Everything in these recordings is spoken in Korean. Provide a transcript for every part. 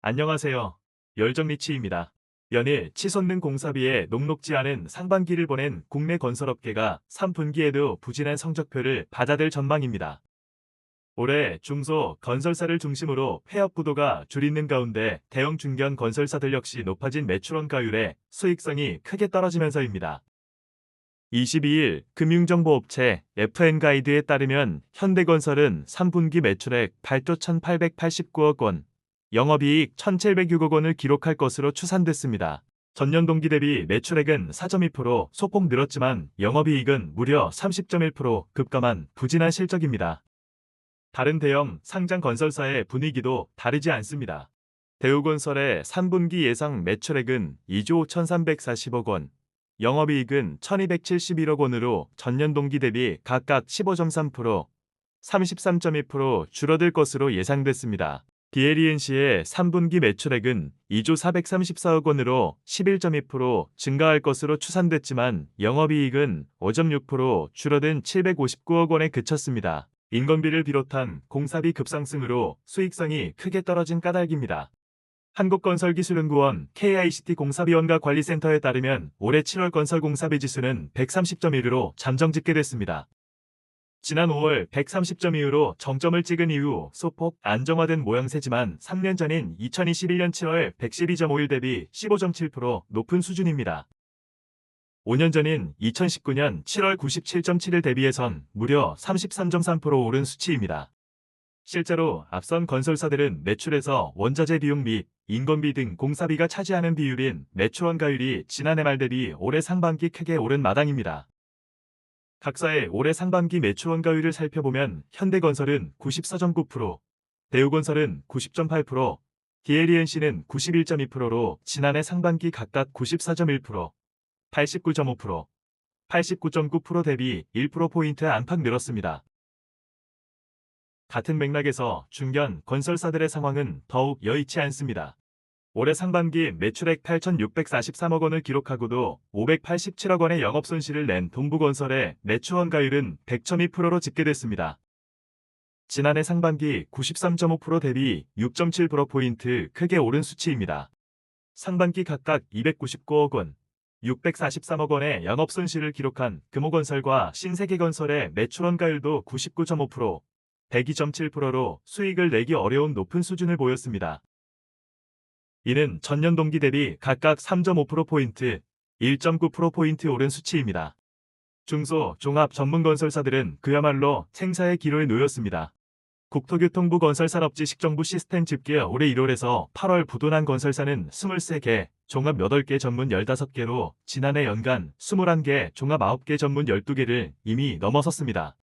안녕하세요. 열정리치입니다. 연일 치솟는 공사비에 녹록지 않은 상반기를 보낸 국내 건설업계가 3분기에도 부진한 성적표를 받아들 전망입니다. 올해 중소 건설사를 중심으로 폐업 구도가 줄이는 가운데 대형 중견 건설사들 역시 높아진 매출원가율에 수익성이 크게 떨어지면서입니다. 22일 금융정보업체 FN가이드에 따르면 현대건설은 3분기 매출액 8조 1,889억 원, 영업이익 1,706억 원을 기록할 것으로 추산됐습니다. 전년 동기 대비 매출액은 4.2% 소폭 늘었지만 영업이익은 무려 30.1% 급감한 부진한 실적입니다. 다른 대형 상장 건설사의 분위기도 다르지 않습니다. 대우건설의 3분기 예상 매출액은 2조 5,340억 원, 영업이익은 1,271억 원으로 전년 동기 대비 각각 15.3%, 33.2% 줄어들 것으로 예상됐습니다. DLENC의 3분기 매출액은 2조 434억 원으로 11.2% 증가할 것으로 추산됐지만 영업이익은 5.6% 줄어든 759억 원에 그쳤습니다. 인건비를 비롯한 공사비 급상승으로 수익성이 크게 떨어진 까닭입니다. 한국건설기술연구원 KICT 공사비원가 관리센터에 따르면 올해 7월 건설공사비 지수는 130.1으로 잠정 집계됐습니다. 지난 5월 130.2으로 정점을 찍은 이후 소폭 안정화된 모양새지만 3년 전인 2021년 7월 112.5일 대비 15.7% 높은 수준입니다. 5년 전인 2019년 7월 97.7일 대비해선 무려 33.3% 오른 수치입니다. 실제로 앞선 건설사들은 매출에서 원자재 비용 및 인건비 등 공사비가 차지하는 비율인 매출원가율이 지난해 말 대비 올해 상반기 크게 오른 마당입니다. 각사의 올해 상반기 매출원가율을 살펴보면 현대건설은 94.9%, 대우건설은 90.8%, DLENC는 91.2%로 지난해 상반기 각각 94.1%, 89.5%, 89.9% 대비 1%포인트 안팎 늘었습니다. 같은 맥락에서 중견 건설사들의 상황은 더욱 여의치 않습니다. 올해 상반기 매출액 8,643억 원을 기록하고도 587억 원의 영업손실을 낸 동부건설의 매출원가율은 100.2%로 집계됐습니다. 지난해 상반기 93.5% 대비 6.7%포인트 크게 오른 수치입니다. 상반기 각각 299억 원, 643억 원의 영업손실을 기록한 금호건설과 신세계건설의 매출원가율도 99.5%, 102.7%로 수익을 내기 어려운 높은 수준을 보였습니다. 이는 전년 동기 대비 각각 3.5%포인트, 1.9%포인트 오른 수치입니다. 중소, 종합 전문건설사들은 그야말로 생사의 기로에 놓였습니다. 국토교통부 건설산업지 식정부 시스템 집계 올해 1월에서 8월 부도난 건설사는 23개, 종합 8개 전문 15개로 지난해 연간 21개, 종합 9개 전문 12개를 이미 넘어섰습니다.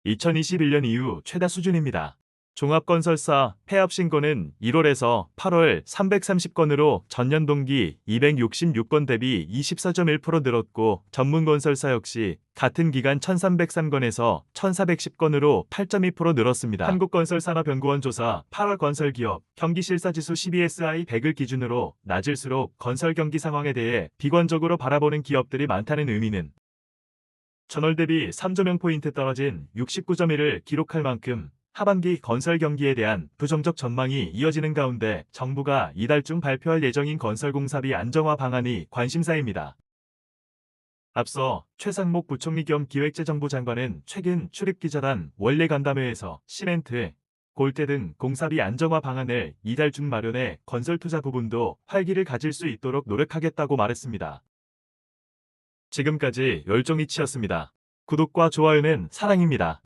2021년 이후 최다 수준입니다. 종합건설사 폐업 신고는 1월에서 8월 330건으로 전년 동기 266건 대비 24.1% 늘었고 전문건설사 역시 같은 기간 1303건에서 1410건으로 8.2% 늘었습니다. 한국건설산업연구원 조사 8월 건설기업 경기실사지수 12SI 100을 기준으로 낮을수록 건설 경기 상황에 대해 비관적으로 바라보는 기업들이 많다는 의미는 전월 대비 3.0포인트 떨어진 69.1을 기록할 만큼 하반기 건설 경기에 대한 부정적 전망이 이어지는 가운데 정부가 이달 중 발표할 예정인 건설공사비 안정화 방안이 관심사입니다. 앞서 최상목 부총리 겸 기획재정부 장관은 최근 출입기자단 원내 간담회에서 시멘트, 골대 등 공사비 안정화 방안을 이달 중 마련해 건설 투자 부분도 활기를 가질 수 있도록 노력하겠다고 말했습니다. 지금까지 열정리치였습니다. 구독과 좋아요는 사랑입니다.